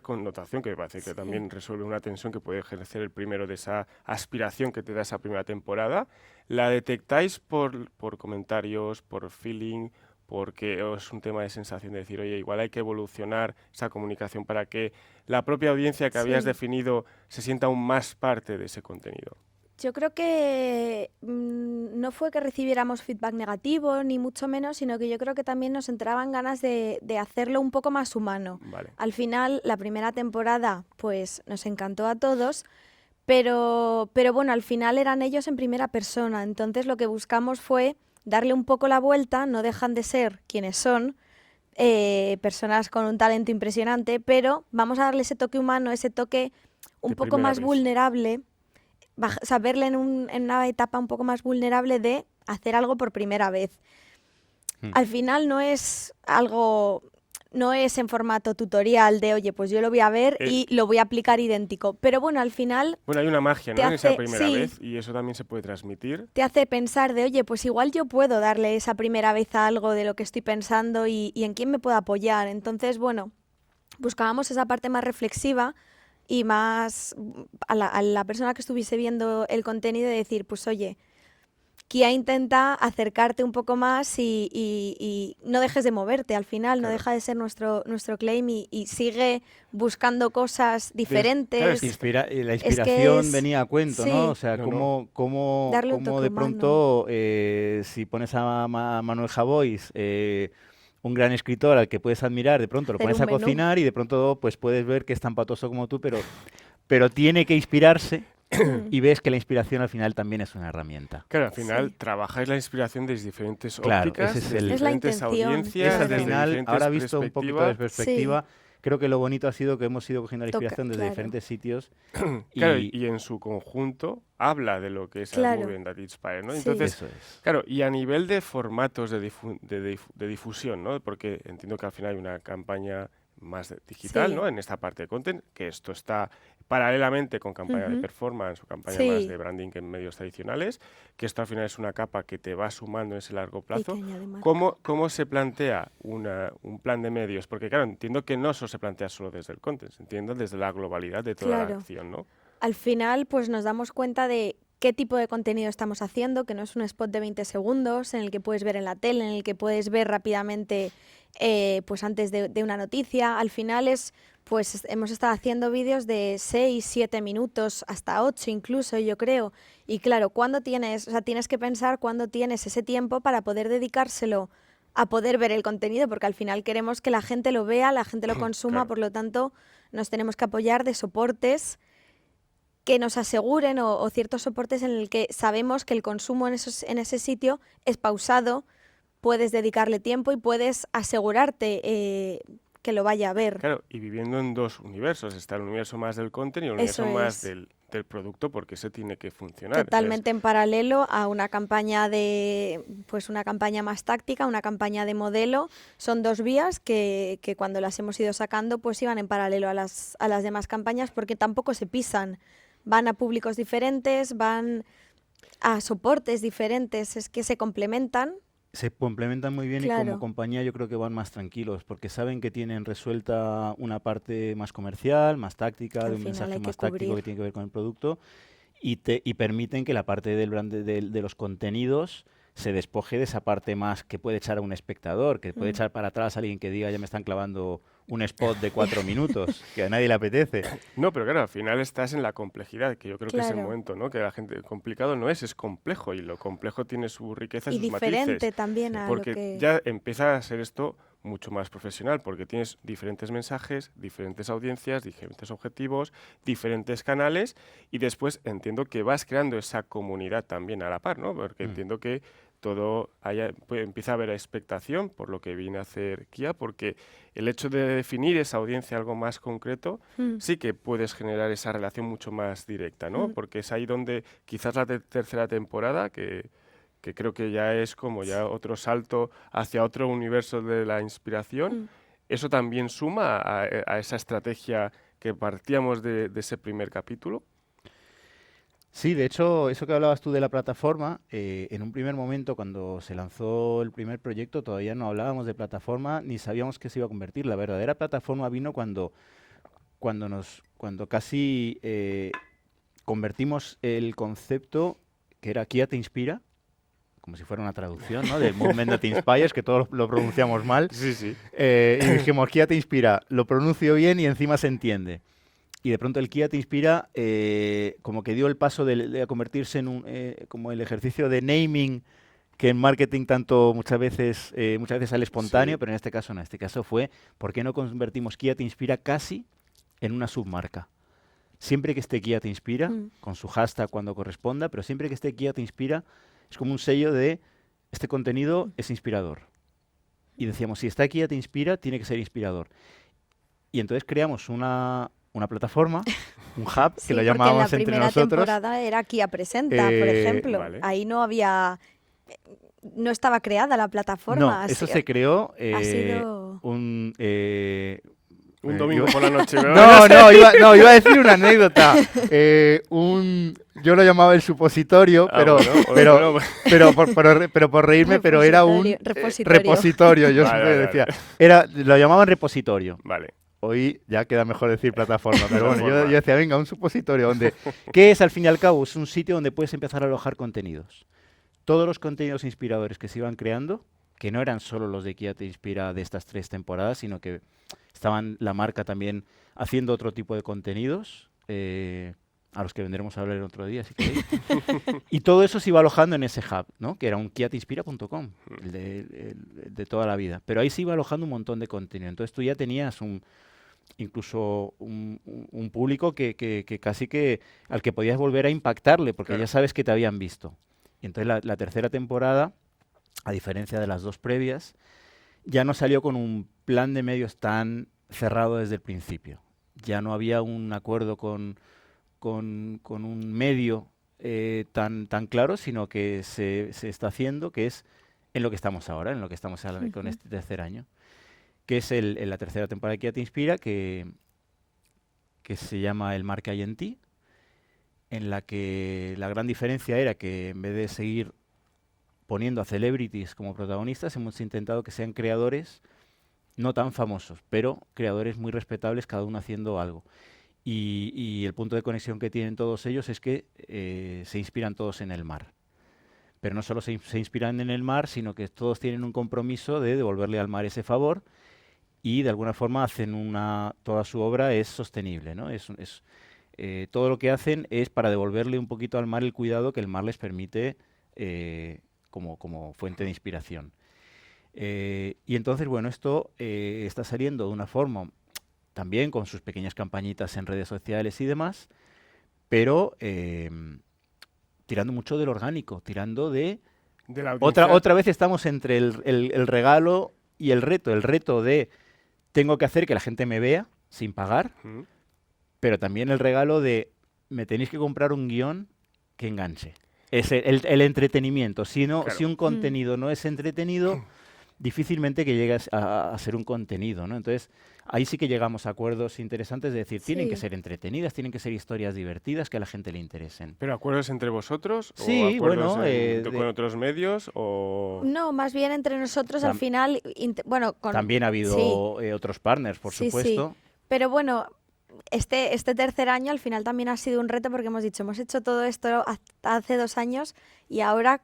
connotación que me parece que también resuelve una tensión que puede ejercer el primero de esa aspiración que te da esa primera temporada, ¿la detectáis por comentarios, por feeling, porque es un tema de sensación de decir, oye, igual hay que evolucionar esa comunicación para que la propia audiencia que habías Sí. definido se sienta aún más parte de ese contenido? Yo creo que no fue que recibiéramos feedback negativo, ni mucho menos, sino que yo creo que también nos entraban ganas de hacerlo un poco más humano. Vale. Al final, la primera temporada, pues nos encantó a todos, pero bueno, al final eran ellos en primera persona. Entonces lo que buscamos fue darle un poco la vuelta, no dejan de ser quienes son, personas con un talento impresionante, pero vamos a darle ese toque humano, ese toque un De poco primera más vez. vulnerable, verle en una etapa un poco más vulnerable de hacer algo por primera vez. Al final no es en formato tutorial de, oye, pues yo lo voy a ver y lo voy a aplicar idéntico. Pero bueno, al final Bueno, hay una magia, te ¿no? En esa hace- primera sí. vez, y eso también se puede transmitir. te hace pensar de, oye, pues igual yo puedo darle esa primera vez a algo de lo que estoy pensando y en quién me puedo apoyar. Entonces, bueno, buscábamos esa parte más reflexiva y más a la persona que estuviese viendo el contenido de decir, pues oye, Kia intenta acercarte un poco más y no dejes de moverte al final, no deja de ser nuestro claim y sigue buscando cosas diferentes. Claro, la inspiración es- venía a cuento, sí. ¿no? O sea, No, cómo Darle un toque de humano. pronto, si pones a Manuel Javois, un gran escritor al que puedes admirar, de pronto lo Hacer pones un a menú. cocinar y de pronto pues puedes ver que es tan patoso como tú, pero tiene que inspirarse y ves que la inspiración al final también es una herramienta. Claro, al final Sí. trabajáis la inspiración desde diferentes Claro, ópticas, ese es desde el- Es la diferentes intención, audiencias, claro. Al desde final, diferentes ahora visto un poquito de perspectivas. perspectiva, creo que lo bonito ha sido que hemos ido cogiendo la Toca, inspiración desde claro. diferentes sitios. Claro, y y en su conjunto habla de lo que es Claro. el Movement That Inspire, ¿no? Sí. Entonces, eso es. claro, y a nivel de formatos de difusión, ¿no? Porque entiendo que al final hay una campaña más digital, Sí. ¿no? En esta parte de content, que esto está paralelamente con campaña de Ujú. performance o campaña Sí. más de branding que en medios tradicionales, que esto al final es una capa que te va sumando en ese largo Y plazo. que añade marca. ¿Cómo se plantea un plan de medios? Porque claro, entiendo que no eso se plantea solo desde el content, se entiende desde la globalidad de toda la Claro. acción, ¿no? Al final, pues nos damos cuenta de qué tipo de contenido estamos haciendo, que no es un spot de 20 segundos en el que puedes ver en la tele, en el que puedes ver rápidamente pues antes de una noticia. Al final pues hemos estado haciendo vídeos de 6, 7 minutos, hasta 8 incluso, yo creo. Y claro, tienes que pensar cuándo tienes ese tiempo para poder dedicárselo a poder ver el contenido, porque al final queremos que la gente lo vea, la gente lo consuma, Claro. por lo tanto nos tenemos que apoyar de soportes que nos aseguren o ciertos soportes en el que sabemos que el consumo en ese sitio es pausado, puedes dedicarle tiempo y puedes asegurarte que lo vaya a ver. Claro, y viviendo en dos universos, está el universo más del content y el Eso universo más es. del producto, porque ese tiene que funcionar. Entonces, Totalmente en paralelo a una campaña una campaña más táctica, una campaña de modelo. Son dos vías que cuando las hemos ido sacando, pues iban en paralelo a las demás campañas, porque tampoco se pisan. Van a públicos diferentes, van a soportes diferentes, es que se complementan. Se complementan muy bien y Claro. como compañía yo creo que van más tranquilos porque saben que tienen resuelta una parte más comercial, más táctica, Al de un final mensaje hay que más táctico cubrir. que tiene que ver con el producto y permiten que la parte del brand de los contenidos se despoje de esa parte más que puede echar a un espectador, que puede echar para atrás a alguien que diga ya me están clavando un spot de 4 minutos, que a nadie le apetece. No, pero claro, al final estás en la complejidad, que yo creo que es el Claro. momento, ¿no? Que la gente, complicado no es complejo, y lo complejo tiene su riqueza y Y sus diferente matices. también a Porque lo que... ya empieza a ser esto mucho más profesional, porque tienes diferentes mensajes, diferentes audiencias, diferentes objetivos, diferentes canales, y después entiendo que vas creando esa comunidad también a la par, ¿no? Porque entiendo que empieza a haber expectación por lo que viene a hacer Kia, porque el hecho de definir esa audiencia algo más concreto, sí que puedes generar esa relación mucho más directa, ¿no? Porque es ahí donde quizás la tercera temporada, que creo que ya es como ya otro salto hacia otro universo de la inspiración, eso también suma a esa estrategia que partíamos de ese primer capítulo. Sí, de hecho, eso que hablabas tú de la plataforma, en un primer momento cuando se lanzó el primer proyecto todavía no hablábamos de plataforma ni sabíamos qué se iba a convertir. La verdadera plataforma vino cuando casi convertimos el concepto que era Kia te inspira, como si fuera una traducción, ¿no? Del Movement That Inspires, que todos lo pronunciamos mal. Sí, sí. Y dijimos, Kia te inspira, lo pronuncio bien y encima se entiende. Y de pronto el Kia te inspira, como que dio el paso de convertirse en como el ejercicio de naming que en marketing muchas veces sale espontáneo, Sí. pero en este caso no. En este caso fue, ¿por qué no convertimos Kia te inspira casi en una submarca? Siempre que esté Kia te inspira, con su hashtag cuando corresponda, pero siempre que esté Kia te inspira, es como un sello de este contenido es inspirador. Y decíamos, si está Kia te inspira, tiene que ser inspirador. Y entonces creamos una plataforma, un hub, Sí, que lo porque llamábamos en la entre primera nosotros. temporada era Kia Presenta, por ejemplo. Vale. Ahí no había... No estaba creada la plataforma. No, eso se creó ha sido... Un Eh, domingo yo- por la noche. iba a decir una anécdota. Yo lo llamaba el supositorio, pero por reírme, pero era un Repositorio. repositorio. Yo Vale, siempre vale, decía, vale. lo llamaban repositorio. Vale. Hoy ya queda mejor decir plataforma, pero bueno, yo decía, venga, un supositorio donde... ¿Qué es al fin y al cabo? Es un sitio donde puedes empezar a alojar contenidos. Todos los contenidos inspiradores que se iban creando, que no eran solo los de Kia Te Inspira de estas 3 temporadas, sino que estaban la marca también haciendo otro tipo de contenidos, a los que vendremos a hablar el otro día, si queréis. Y todo eso se iba alojando en ese hub, ¿no? Que era un kiateinspira.com, el de toda la vida. Pero ahí se iba alojando un montón de contenido. Entonces tú ya tenías incluso un público que casi que al que podías volver a impactarle, porque ya sabes que te habían visto. Y entonces la tercera temporada, a diferencia de las 2 previas, ya no salió con un plan de medios tan cerrado desde el principio. Ya no había un acuerdo con un medio tan claro, sino que se está haciendo, que es en lo que estamos ahora, en lo que estamos con este tercer año, que es la tercera temporada de Kia Te Inspira, que se llama El Mar que hay en ti, en la que la gran diferencia era que en vez de seguir poniendo a celebrities como protagonistas, hemos intentado que sean creadores no tan famosos, pero creadores muy respetables, cada uno haciendo algo. Y el punto de conexión que tienen todos ellos es que se inspiran todos en el mar. Pero no solo se inspiran en el mar, sino que todos tienen un compromiso de devolverle al mar ese favor y de alguna forma hacen toda su obra es sostenible, ¿no? Todo lo que hacen es para devolverle un poquito al mar el cuidado que el mar les permite como fuente de inspiración. Y entonces, bueno, esto está saliendo de una forma también con sus pequeñas campañitas en redes sociales y demás, pero tirando mucho del orgánico, tirando de la audiencia. Otra vez estamos entre el regalo y el reto de tengo que hacer que la gente me vea sin pagar, pero también el regalo de me tenéis que comprar un guión que enganche. Es el entretenimiento. Si un contenido no es entretenido, difícilmente que llegue a ser un contenido, ¿no? Entonces, ahí sí que llegamos a acuerdos interesantes de decir, tienen que ser entretenidas, tienen que ser historias divertidas que a la gente le interesen. ¿Pero acuerdos entre vosotros? Sí, ¿o acuerdos bueno, con otros medios? O... No, más bien entre nosotros al final... También ha habido otros partners, por supuesto. Sí. Pero bueno, este tercer año al final también ha sido un reto porque hemos dicho, hemos hecho todo esto hace 2 años y ahora,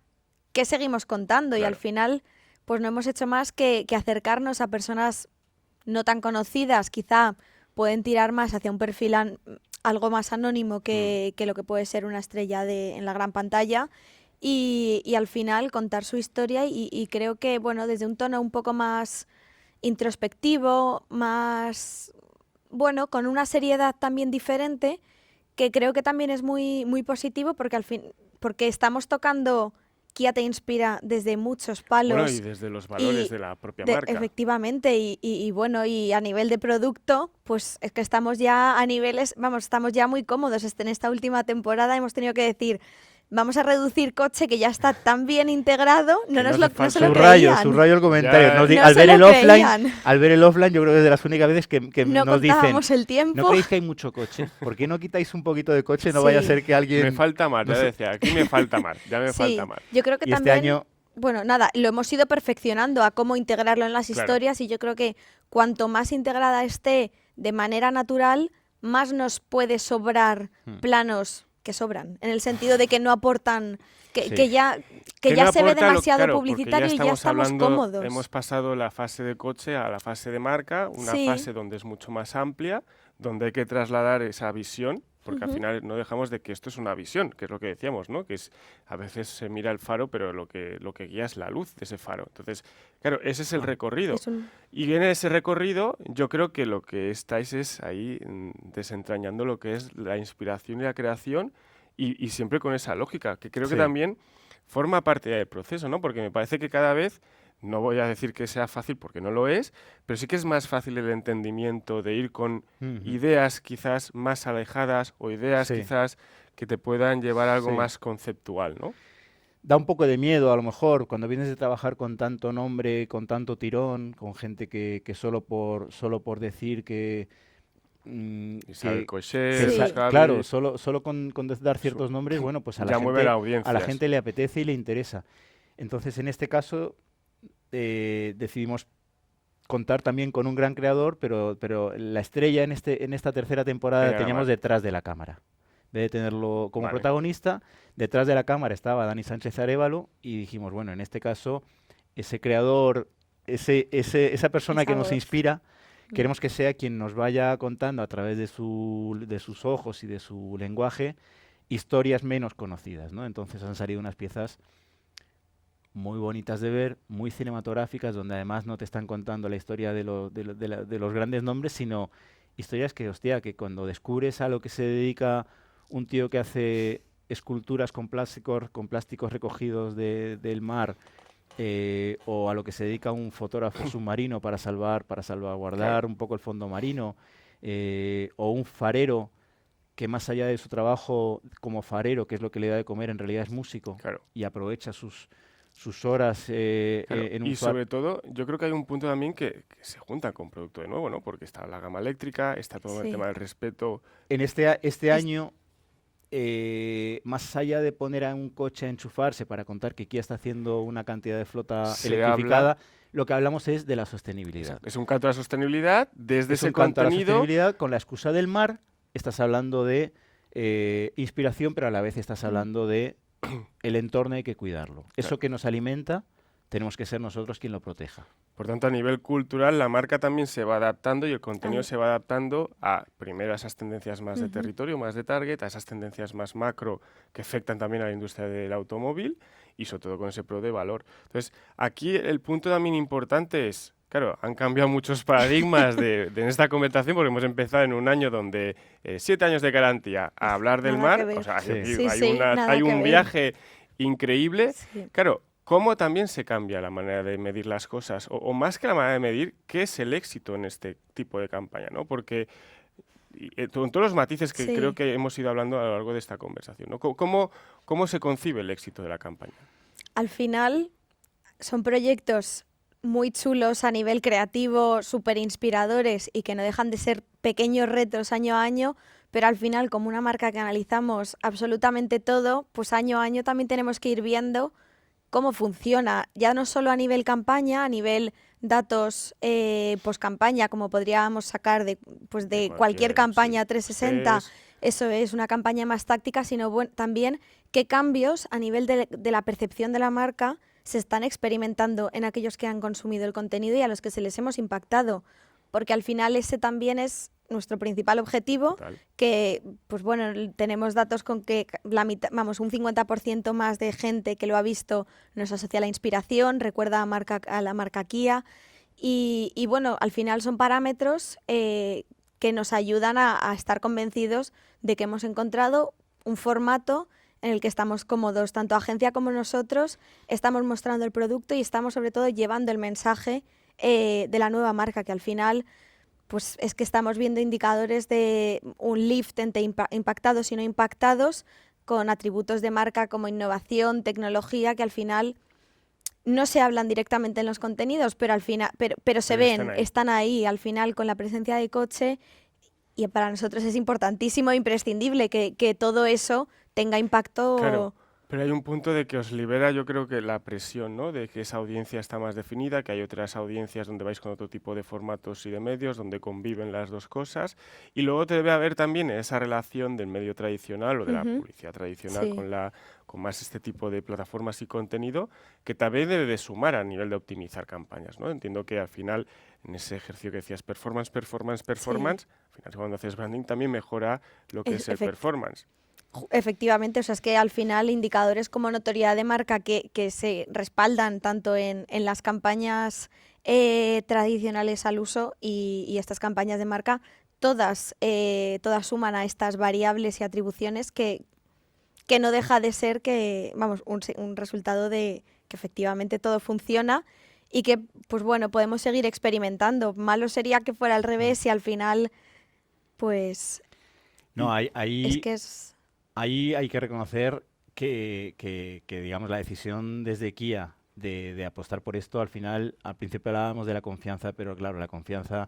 ¿qué seguimos contando? Claro. Y al final, pues no hemos hecho más que acercarnos a personas no tan conocidas, quizá pueden tirar más hacia un perfil algo más anónimo que lo que puede ser una estrella en la gran pantalla y al final contar su historia y creo que, bueno, desde un tono un poco más introspectivo, más... bueno, con una seriedad también diferente, que creo que también es muy, muy positivo porque estamos tocando Kia Te Inspira desde muchos palos. Bueno, y desde los valores de la propia marca. Efectivamente, y bueno, y a nivel de producto, pues es que estamos ya a niveles, estamos ya muy cómodos. En esta última temporada hemos tenido que decir, vamos a reducir coche que ya está tan bien integrado, no se lo creían. Subrayo el comentario. Al ver el offline, yo creo que es de las únicas veces que no nos dicen, el tiempo. ¿No creéis que hay mucho coche? ¿Por qué no quitáis un poquito de coche? No vaya a ser que alguien... Me falta mar, ya decía, aquí me falta mar, ya me falta mar. Yo creo que y también... este año... Bueno, nada, lo hemos ido perfeccionando a cómo integrarlo en las historias y yo creo que cuanto más integrada esté de manera natural, más nos puede sobrar planos que sobran, en el sentido de que no aportan, que ya no se ve aporta demasiado publicitario y ya estamos cómodos. Hemos pasado la fase de coche a la fase de marca, una fase donde es mucho más amplia, donde hay que trasladar esa visión, porque al final no dejamos de que esto es una visión, que es lo que decíamos, ¿no? Que es a veces se mira el faro, pero lo que guía es la luz de ese faro. Entonces, claro, ese es el recorrido. Y viene ese recorrido, yo creo que lo que estáis es ahí desentrañando lo que es la inspiración y la creación y siempre con esa lógica, que creo que también forma parte del proceso, ¿no? Porque me parece que cada vez, no voy a decir que sea fácil porque no lo es, pero sí que es más fácil el entendimiento de ir con ideas quizás más alejadas o ideas quizás que te puedan llevar a algo más conceptual, ¿no? Da un poco de miedo a lo mejor cuando vienes de trabajar con tanto nombre, con tanto tirón, con gente que solo por decir que... claro, solo con dar ciertos nombres, bueno, pues a la gente le apetece y le interesa. Entonces, en este caso, decidimos contar también con un gran creador, pero la estrella en esta tercera temporada la Venga, teníamos vale. detrás de la cámara. En vez de tenerlo como Vale. protagonista, detrás de la cámara estaba Dani Sánchez Arévalo y dijimos, bueno, en este caso, ese creador, esa persona Esa que nos voz. inspira, queremos que sea quien nos vaya contando a través de sus ojos y de su lenguaje historias menos conocidas, ¿no? Entonces han salido unas piezas muy bonitas de ver, muy cinematográficas, donde además no te están contando la historia de los grandes nombres, sino historias que, hostia, que cuando descubres a lo que se dedica un tío que hace esculturas con plásticos recogidos del mar, o a lo que se dedica un fotógrafo submarino para salvaguardar un poco el fondo marino, o un farero que más allá de su trabajo como farero, que es lo que le da de comer, en realidad es músico Claro. y aprovecha sus horas Claro, en un y sobre todo, yo creo que hay un punto también que se junta con producto de nuevo, ¿no? Porque está la gama eléctrica, está todo el Sí. tema del respeto. En este año, más allá de poner a un coche a enchufarse para contar que Kia está haciendo una cantidad de flota Se electrificada, lo que hablamos es de la sostenibilidad. Exacto. Es un canto a la sostenibilidad desde Es ese un canto a la contenido. sostenibilidad con la excusa del mar. Estás hablando de inspiración, pero a la vez estás hablando de el entorno, hay que cuidarlo. Eso Claro. que nos alimenta, tenemos que ser nosotros quien lo proteja. Por tanto, a nivel cultural, la marca también se va adaptando y el contenido se va adaptando a, primero, a esas tendencias más de territorio, más de target, a esas tendencias más macro que afectan también a la industria del automóvil y sobre todo con ese pro de valor. Entonces, aquí el punto también importante es, claro, han cambiado muchos paradigmas en esta conversación porque hemos empezado en un año donde 7 años de garantía a hablar del Nada que mar, ver. o sea, Sí. hay, Sí, hay sí, una- nada hay que un ver. viaje increíble. Sí. Claro, ¿cómo también se cambia la manera de medir las cosas? O más que la manera de medir, ¿qué es el éxito en este tipo de campaña? ¿No? Porque con todos los matices que Sí. creo que hemos ido hablando a lo largo de esta conversación, ¿no? ¿Cómo se concibe el éxito de la campaña? Al final son proyectos muy chulos a nivel creativo, súper inspiradores y que no dejan de ser pequeños retos año a año, pero al final, como una marca que analizamos absolutamente todo, pues año a año también tenemos que ir viendo cómo funciona, ya no solo a nivel campaña, a nivel datos post campaña, como podríamos sacar de De cualquier campaña sí. 360, Es- eso es una campaña más táctica, sino también qué cambios a nivel de la percepción de la marca se están experimentando en aquellos que han consumido el contenido y a los que se les hemos impactado, porque al final ese también es nuestro principal objetivo, Total. que pues bueno, tenemos datos con que la mitad, vamos, un 50% más de gente que lo ha visto nos asocia a la inspiración, recuerda a la marca Kia y bueno, al final son parámetros que nos ayudan a estar convencidos de que hemos encontrado un formato en el que estamos cómodos, tanto agencia como nosotros, estamos mostrando el producto y estamos sobre todo llevando el mensaje de la nueva marca, que al final pues es que estamos viendo indicadores de un lift entre impactados y no impactados, con atributos de marca como innovación, tecnología, que al final no se hablan directamente en los contenidos, pero al final, pero se Pero ven, están ahí al final con la presencia de coche, y para nosotros es importantísimo e imprescindible que todo eso tenga impacto. Claro, pero hay un punto de que os libera, yo creo que la presión, ¿no? De que esa audiencia está más definida, que hay otras audiencias donde vais con otro tipo de formatos y de medios, donde conviven las dos cosas. Y luego te debe haber también esa relación del medio tradicional o de la publicidad tradicional Sí. con más este tipo de plataformas y contenido, que también debe de sumar a nivel de optimizar campañas, ¿no? Entiendo que al final, en ese ejercicio que decías, performance, al final cuando haces branding también mejora lo que es el performance. Efectivamente, o sea, es que al final indicadores como notoriedad de marca que se respaldan tanto en las campañas tradicionales al uso y estas campañas de marca, todas suman a estas variables y atribuciones que no deja de ser que, vamos, un resultado de que efectivamente todo funciona y que, pues bueno, podemos seguir experimentando. Malo sería que fuera al revés y al final, pues... No, es que es... Ahí hay que reconocer que, digamos, la decisión desde Kia de apostar por esto, al final, al principio hablábamos de la confianza, pero claro, la confianza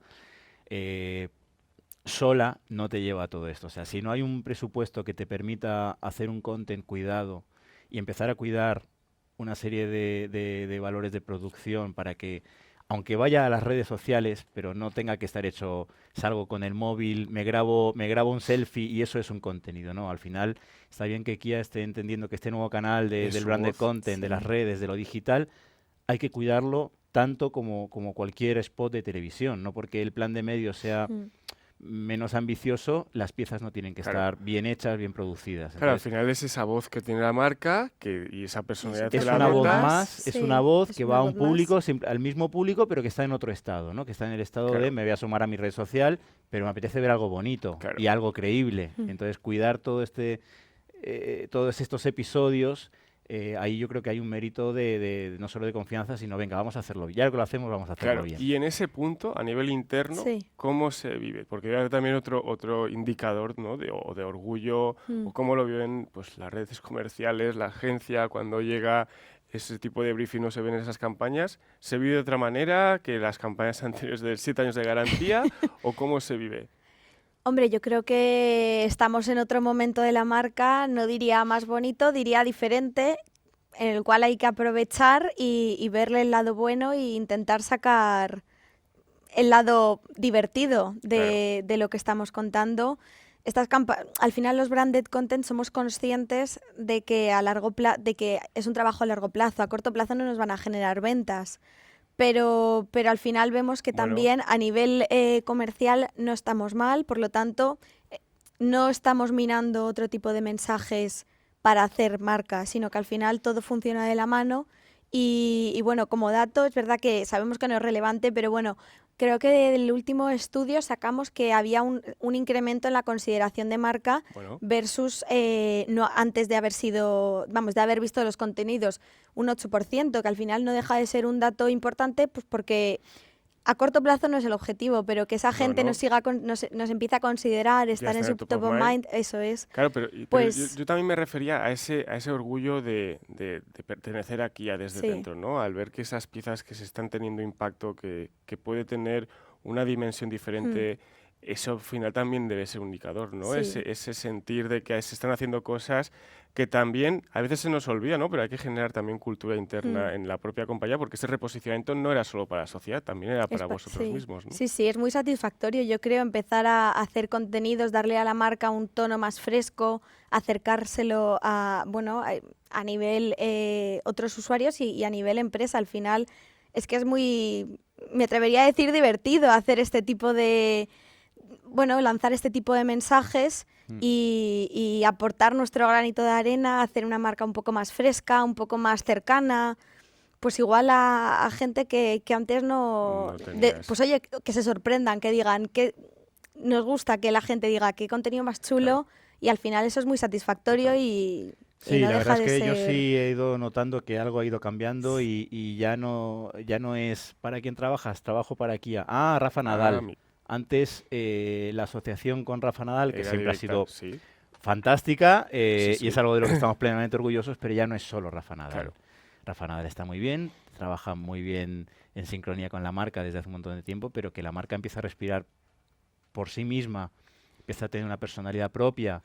sola no te lleva a todo esto. O sea, si no hay un presupuesto que te permita hacer un content cuidado y empezar a cuidar una serie de valores de producción para que aunque vaya a las redes sociales, pero no tenga que estar hecho, salgo con el móvil, me grabo un selfie y eso es un contenido, ¿no? Al final está bien que Kia esté entendiendo que este nuevo canal del branded content, de las redes, de lo digital, hay que cuidarlo tanto como cualquier spot de televisión, no porque el plan de medios sea menos ambicioso, las piezas no tienen que estar bien hechas, bien producidas. Claro, Entonces, al final es esa voz que tiene la marca y esa personalidad es que la una voz nota. más, es una voz que va a un voz público, al mismo público, pero que está en otro estado, ¿no? Que está en el estado de me voy a asomar a mi red social, pero me apetece ver algo bonito y algo creíble. Entonces, cuidar todos estos episodios, ahí yo creo que hay un mérito de no solo de confianza, sino venga, vamos a hacerlo bien. Ya que lo hacemos, vamos a hacerlo bien. Y en ese punto, a nivel interno, ¿cómo se vive? Porque hay también otro indicador, ¿no? de orgullo, o cómo lo viven pues, las redes comerciales, la agencia, cuando llega ese tipo de briefing, no se ven esas campañas. ¿Se vive de otra manera que las campañas anteriores de 7 años de garantía? ¿O cómo se vive? Hombre, yo creo que estamos en otro momento de la marca, no diría más bonito, diría diferente, en el cual hay que aprovechar y verle el lado bueno e intentar sacar el lado divertido de lo que estamos contando. Al final los branded content somos conscientes de que de que es un trabajo a largo plazo, a corto plazo no nos van a generar ventas. Pero al final vemos que también a nivel comercial no estamos mal, por lo tanto no estamos minando otro tipo de mensajes para hacer marca, sino que al final todo funciona de la mano y bueno, como dato es verdad que sabemos que no es relevante, pero bueno, creo que del último estudio sacamos que había un incremento en la consideración de marca versus no antes de haber de haber visto los contenidos, un 8%, que al final no deja de ser un dato importante, pues porque a corto plazo no es el objetivo, pero que esa gente nos empiece a considerar, estar en su top of mind, eso es. Claro, pero yo también me refería a ese orgullo de pertenecer aquí desde dentro, ¿no? Al ver que esas piezas que se están teniendo impacto, que puede tener una dimensión diferente, eso al final también debe ser un indicador, ¿no? Ese sentir de que se están haciendo cosas que también a veces se nos olvida, ¿no? Pero hay que generar también cultura interna en la propia compañía, porque ese reposicionamiento no era solo para la sociedad, también era para vosotros mismos, ¿no? Sí, es muy satisfactorio, yo creo, empezar a hacer contenidos, darle a la marca un tono más fresco, acercárselo a nivel otros usuarios y a nivel empresa. Al final es que es muy, me atrevería a decir, divertido hacer este tipo de... lanzar este tipo de mensajes y aportar nuestro granito de arena, hacer una marca un poco más fresca, un poco más cercana, pues igual a gente que antes pues oye, que se sorprendan, que digan, que nos gusta que la gente diga qué contenido más chulo y al final eso es muy satisfactorio y sí, no la deja verdad es de que yo ser... sí he ido notando que algo ha ido cambiando y ya no es ¿para quién trabajas? Trabajo para Kia. Ah, Rafa Nadal. Antes la asociación con Rafa Nadal, que siempre ha sido fantástica y es algo de lo que estamos plenamente orgullosos, pero ya no es solo Rafa Nadal. Claro. Rafa Nadal está muy bien, trabaja muy bien en sincronía con la marca desde hace un montón de tiempo, pero que la marca empieza a respirar por sí misma, empieza a tener una personalidad propia,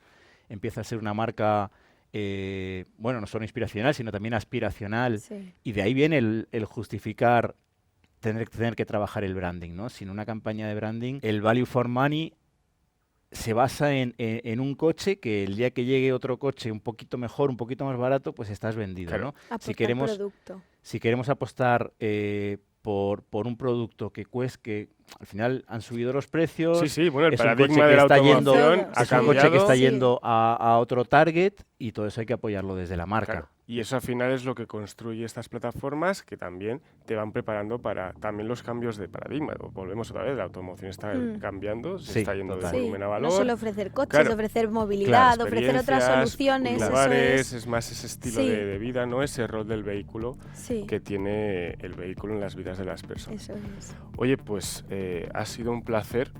empieza a ser una marca, no solo inspiracional, sino también aspiracional, y de ahí viene el justificar tener que trabajar el branding, ¿no? Sin una campaña de branding, el value for money se basa en un coche que el día que llegue otro coche un poquito mejor, un poquito más barato, pues estás vendido, ¿no? Si queremos apostar por un producto que al final han subido los precios, el paradigma de la automoción ha cambiado. Es un coche que está yendo a otro target y todo eso hay que apoyarlo desde la marca. Claro. Y eso al final es lo que construye estas plataformas que también te van preparando para también los cambios de paradigma. Volvemos otra vez, la automoción está cambiando, se está yendo de volumen a valor. No solo ofrecer coches, ofrecer movilidad, ofrecer otras soluciones. Lugares, es más ese estilo de vida, ¿no? Ese rol del vehículo que tiene el vehículo en las vidas de las personas. Eso es. Oye, pues ha sido un placer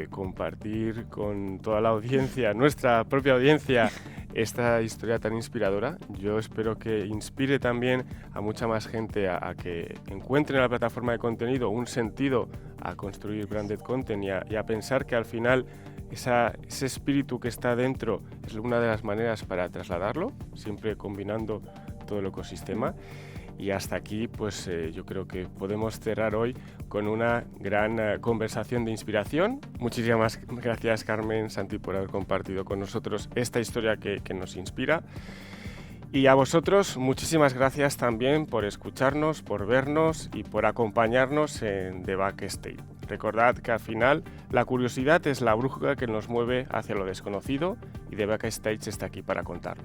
compartir con toda la audiencia, nuestra propia audiencia, esta historia tan inspiradora. Yo espero que inspire también a mucha más gente a que encuentren en la plataforma de contenido un sentido a construir branded content y a pensar que al final ese espíritu que está dentro es una de las maneras para trasladarlo, siempre combinando todo el ecosistema. Y hasta aquí, pues yo creo que podemos cerrar hoy con una gran conversación de inspiración. Muchísimas gracias, Carmen, Santi, por haber compartido con nosotros esta historia que nos inspira. Y a vosotros, muchísimas gracias también por escucharnos, por vernos y por acompañarnos en The Backstage. Recordad que al final la curiosidad es la brújula que nos mueve hacia lo desconocido y The Backstage está aquí para contarlo.